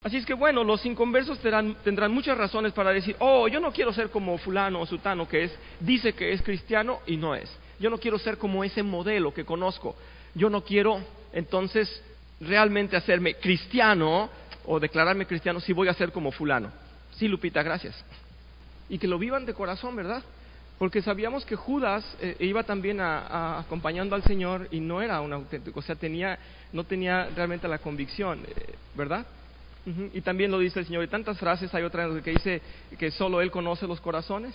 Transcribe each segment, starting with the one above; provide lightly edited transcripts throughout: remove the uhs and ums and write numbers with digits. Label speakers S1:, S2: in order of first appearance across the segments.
S1: Así es que bueno, los inconversos tendrán muchas razones para decir, oh, yo no quiero ser como fulano o sutano dice que es cristiano y no es. Yo no quiero ser como ese modelo que conozco. Yo no quiero entonces realmente hacerme cristiano o declararme cristiano si voy a ser como fulano. Sí, Lupita, gracias. Y que lo vivan de corazón, ¿verdad? Porque sabíamos que Judas iba también acompañando al Señor y no era un auténtico, o sea, no tenía realmente la convicción, ¿verdad? Uh-huh. Y también lo dice el Señor. Y tantas frases, hay otra que dice que solo Él conoce los corazones.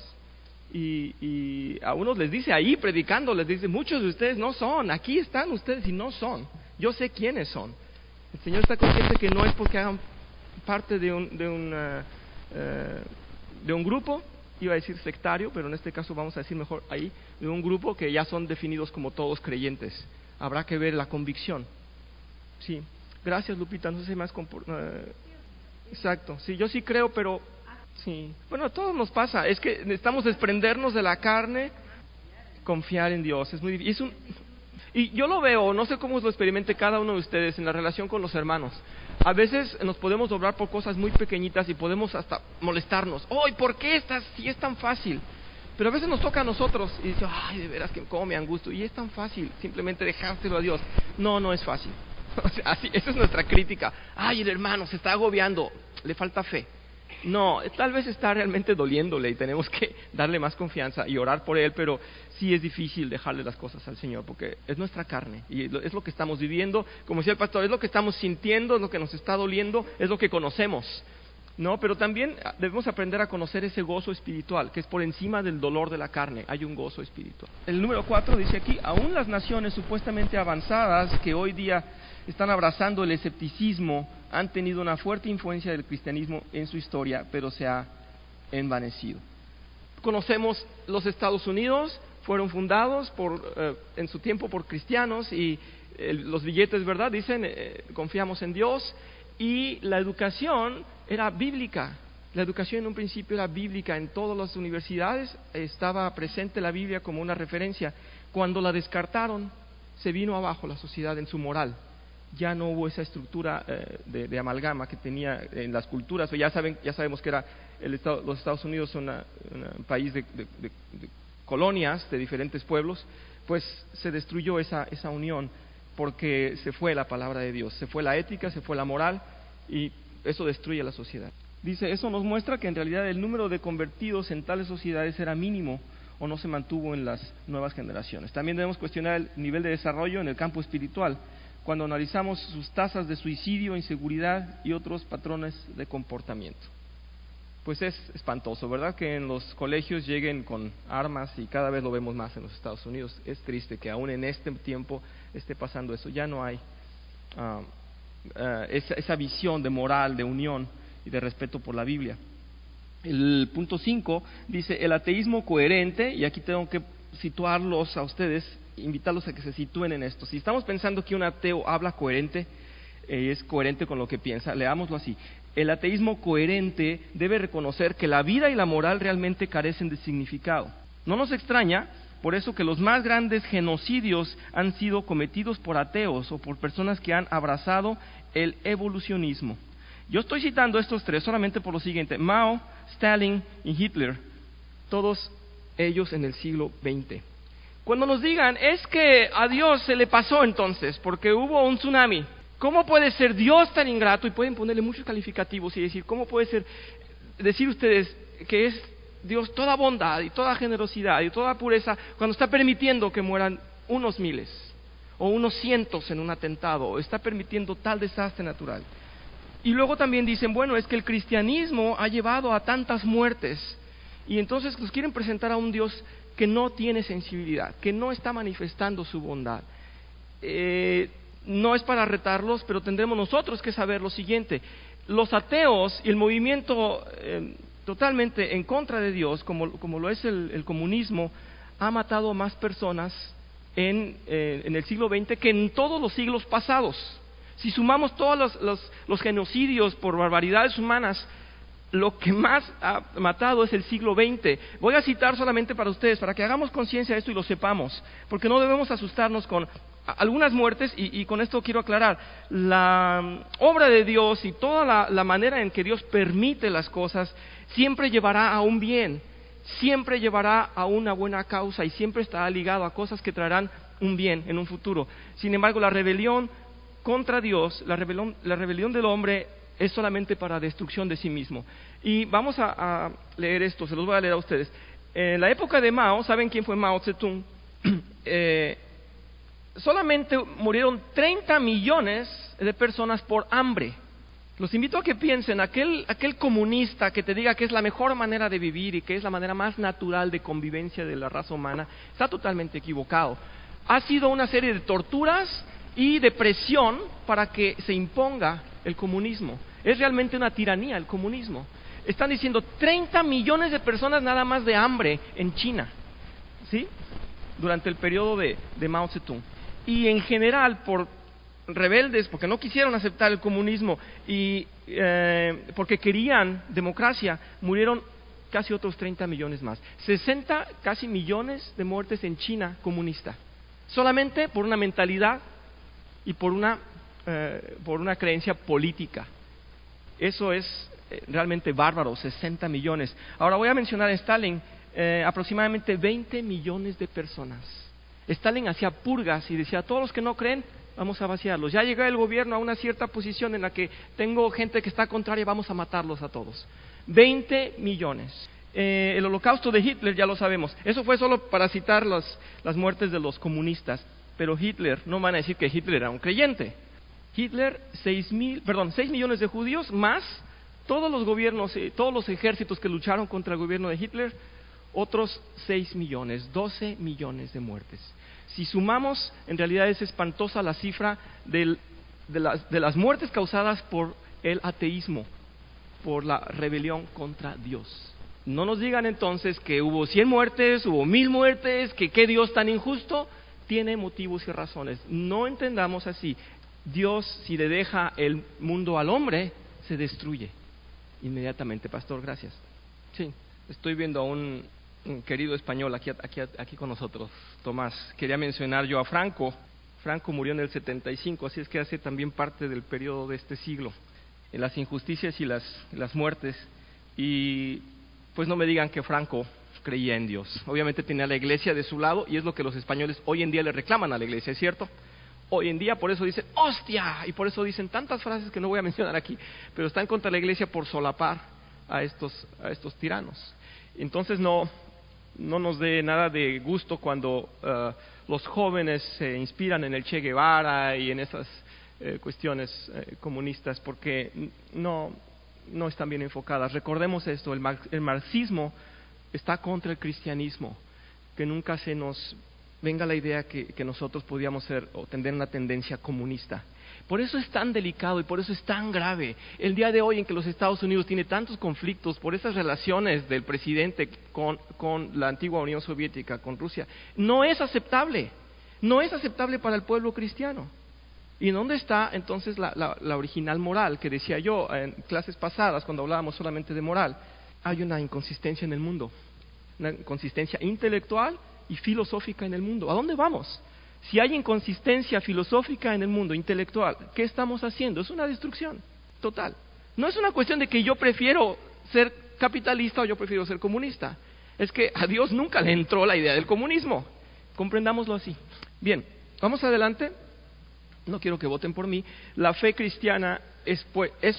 S1: Y a unos les dice ahí, predicando, les dice, muchos de ustedes no son, aquí están ustedes y no son. Yo sé quiénes son. El Señor está consciente que no es porque hagan parte de un grupo, iba a decir sectario, pero en este caso vamos a decir mejor ahí, de un grupo que ya son definidos como todos creyentes. Habrá que ver la convicción. Sí. Gracias, Lupita, no sé si más... Exacto, sí, yo sí creo, pero... Sí, bueno, a todos nos pasa, es que necesitamos desprendernos de la carne, confiar en Dios, es muy difícil. Y yo lo veo, no sé cómo lo experimente cada uno de ustedes en la relación con los hermanos. A veces nos podemos doblar por cosas muy pequeñitas y podemos hasta molestarnos. ¡Oh, ¿y por qué si es tan fácil? Pero a veces nos toca a nosotros y dice, ay, de veras que cómo me angustio. Y es tan fácil, simplemente dejárselo a Dios. No, no es fácil. O sea, así, esa es nuestra crítica. Ay, el hermano se está agobiando, le falta fe. No, tal vez está realmente doliéndole y tenemos que darle más confianza y orar por él, pero sí es difícil dejarle las cosas al Señor porque es nuestra carne y es lo que estamos viviendo. Como decía el pastor, es lo que estamos sintiendo, es lo que nos está doliendo, es lo que conocemos, ¿no? Pero también debemos aprender a conocer ese gozo espiritual que es por encima del dolor de la carne. Hay un gozo espiritual. El número 4 dice aquí, aún las naciones supuestamente avanzadas que hoy día están abrazando el escepticismo han tenido una fuerte influencia del cristianismo en su historia, pero se ha envanecido. Conocemos los Estados Unidos, fueron fundados en su tiempo por cristianos y los billetes, ¿verdad? Dicen, confiamos en Dios, y la educación era bíblica. La educación en un principio era bíblica, en todas las universidades estaba presente la Biblia como una referencia. Cuando la descartaron, se vino abajo la sociedad en su moral. Ya no hubo esa estructura de amalgama que tenía en las culturas. Ya sabemos que era los Estados Unidos son un país de colonias de diferentes pueblos, pues se destruyó esa unión porque se fue la palabra de Dios, se fue la ética, se fue la moral y eso destruye la sociedad. Dice, eso nos muestra que en realidad el número de convertidos en tales sociedades era mínimo o no se mantuvo en las nuevas generaciones. También debemos cuestionar el nivel de desarrollo en el campo espiritual cuando analizamos sus tasas de suicidio, inseguridad y otros patrones de comportamiento. Pues es espantoso, ¿verdad? Que en los colegios lleguen con armas y cada vez lo vemos más en los Estados Unidos. Es triste que aún en este tiempo esté pasando eso. Ya no hay esa visión de moral, de unión y de respeto por la Biblia. El punto 5 dice, el ateísmo coherente, y aquí tengo que situarlos a ustedes, invitarlos a que se sitúen en esto. Si estamos pensando que un ateo habla coherente, es coherente con lo que piensa, leámoslo así. El ateísmo coherente debe reconocer que la vida y la moral realmente carecen de significado. No nos extraña, por eso, que los más grandes genocidios han sido cometidos por ateos o por personas que han abrazado el evolucionismo. Yo estoy citando estos tres solamente por lo siguiente: Mao, Stalin y Hitler, todos ellos en el siglo XX. Cuando nos digan, es que a Dios se le pasó entonces, porque hubo un tsunami, ¿cómo puede ser Dios tan ingrato? Y pueden ponerle muchos calificativos y decir, ¿cómo puede ser, decir ustedes que es Dios toda bondad y toda generosidad y toda pureza cuando está permitiendo que mueran unos miles o unos cientos en un atentado, o está permitiendo tal desastre natural? Y luego también dicen, bueno, es que el cristianismo ha llevado a tantas muertes, y entonces nos quieren presentar a un Dios que no tiene sensibilidad, que no está manifestando su bondad. No es para retarlos, pero tendremos nosotros que saber lo siguiente: los ateos y el movimiento totalmente en contra de Dios, como lo es el comunismo, ha matado más personas en el siglo XX que en todos los siglos pasados. Si sumamos todos los genocidios por barbaridades humanas, lo que más ha matado es el siglo XX. Voy a citar solamente para ustedes, para que hagamos conciencia de esto y lo sepamos, porque no debemos asustarnos con algunas muertes, y con esto quiero aclarar, la obra de Dios y toda la manera en que Dios permite las cosas siempre llevará a un bien, siempre llevará a una buena causa y siempre estará ligado a cosas que traerán un bien en un futuro. Sin embargo, la rebelión contra Dios, la rebelión del hombre es solamente para destrucción de sí mismo. Y vamos a leer esto, se los voy a leer a ustedes. En la época de Mao, ¿saben quién fue Mao Zedong? Solamente murieron 30 millones de personas por hambre. Los invito a que piensen, aquel comunista que te diga que es la mejor manera de vivir y que es la manera más natural de convivencia de la raza humana, está totalmente equivocado. Ha sido una serie de torturas y de presión para que se imponga el comunismo. Es realmente una tiranía el comunismo. Están diciendo 30 millones de personas nada más de hambre en China, ¿sí? Durante el periodo de Mao Zedong. Y en general, por rebeldes, porque no quisieron aceptar el comunismo y porque querían democracia, murieron casi otros 30 millones más. 60 casi millones de muertes en China comunista, solamente por una mentalidad y por una creencia política. Eso es realmente bárbaro, 60 millones. Ahora voy a mencionar a Stalin, aproximadamente 20 millones de personas. Stalin hacía purgas y decía, a todos los que no creen, vamos a vaciarlos. Ya llega el gobierno a una cierta posición en la que tengo gente que está contraria, vamos a matarlos a todos. 20 millones. El holocausto de Hitler ya lo sabemos. Eso fue solo para citar las muertes de los comunistas. Pero Hitler, no van a decir que Hitler era un creyente. Hitler, 6 millones de judíos, más todos los gobiernos, todos los ejércitos que lucharon contra el gobierno de Hitler, otros 6 millones, 12 millones de muertes. Si sumamos, en realidad es espantosa la cifra de las muertes causadas por el ateísmo, por la rebelión contra Dios. No nos digan entonces que hubo 100 muertes, hubo 1000 muertes, que qué Dios tan injusto. Tiene motivos y razones. No entendamos así. Dios, si le deja el mundo al hombre, se destruye inmediatamente. Pastor, gracias. Sí, estoy viendo a un querido español aquí con nosotros, Tomás. Quería mencionar yo a Franco. Franco murió en el 75, así es que hace también parte del periodo de este siglo. En las injusticias y las muertes. Y pues no me digan que Franco creía en Dios. Obviamente tenía la iglesia de su lado y es lo que los españoles hoy en día le reclaman a la iglesia, ¿es cierto? Hoy en día por eso dicen ¡hostia! Y por eso dicen tantas frases que no voy a mencionar aquí, pero están contra la iglesia por solapar a estos tiranos. Entonces no nos dé nada de gusto cuando los jóvenes se inspiran en el Che Guevara y en esas cuestiones comunistas, porque no están bien enfocadas. Recordemos esto, el marxismo está contra el cristianismo, que nunca se nos venga la idea que nosotros podíamos ser o tener una tendencia comunista. Por eso es tan delicado y por eso es tan grave el día de hoy en que los Estados Unidos tiene tantos conflictos por esas relaciones del presidente con la antigua Unión Soviética, con Rusia. No es aceptable para el pueblo cristiano. ¿Y dónde está entonces la original moral que decía yo en clases pasadas cuando hablábamos solamente de moral? Hay una inconsistencia en el mundo, una inconsistencia intelectual y filosófica en el mundo. ¿A dónde vamos? Si hay inconsistencia filosófica en el mundo, intelectual, ¿qué estamos haciendo? Es una destrucción total. No es una cuestión de que yo prefiero ser capitalista o yo prefiero ser comunista. Es que a Dios nunca le entró la idea del comunismo. Comprendámoslo así. Bien, vamos adelante. No quiero que voten por mí. La fe cristiana es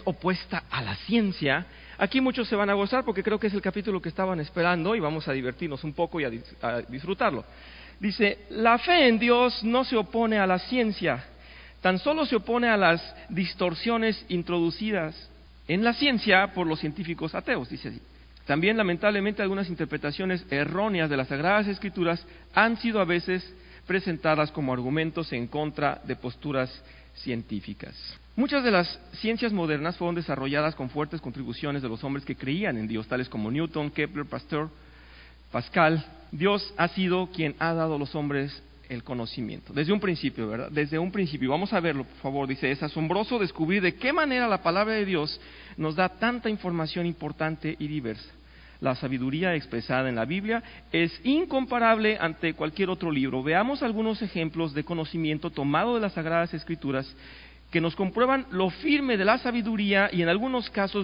S1: opuesta a la ciencia. Aquí muchos se van a gozar porque creo que es el capítulo que estaban esperando y vamos a divertirnos un poco y a disfrutarlo. Dice, la fe en Dios no se opone a la ciencia, tan solo se opone a las distorsiones introducidas en la ciencia por los científicos ateos, dice así. También, lamentablemente, algunas interpretaciones erróneas de las Sagradas Escrituras han sido a veces presentadas como argumentos en contra de posturas científicas. Muchas de las ciencias modernas fueron desarrolladas con fuertes contribuciones de los hombres que creían en Dios, tales como Newton, Kepler, Pascal. Dios ha sido quien ha dado a los hombres el conocimiento. Desde un principio, ¿verdad? Desde un principio. Vamos a verlo, por favor. Dice, es asombroso descubrir de qué manera la palabra de Dios nos da tanta información importante y diversa. la sabiduría expresada en la Biblia es incomparable ante cualquier otro libro. Veamos algunos ejemplos de conocimiento tomado de las Sagradas Escrituras que nos comprueban lo firme de la sabiduría y en algunos casos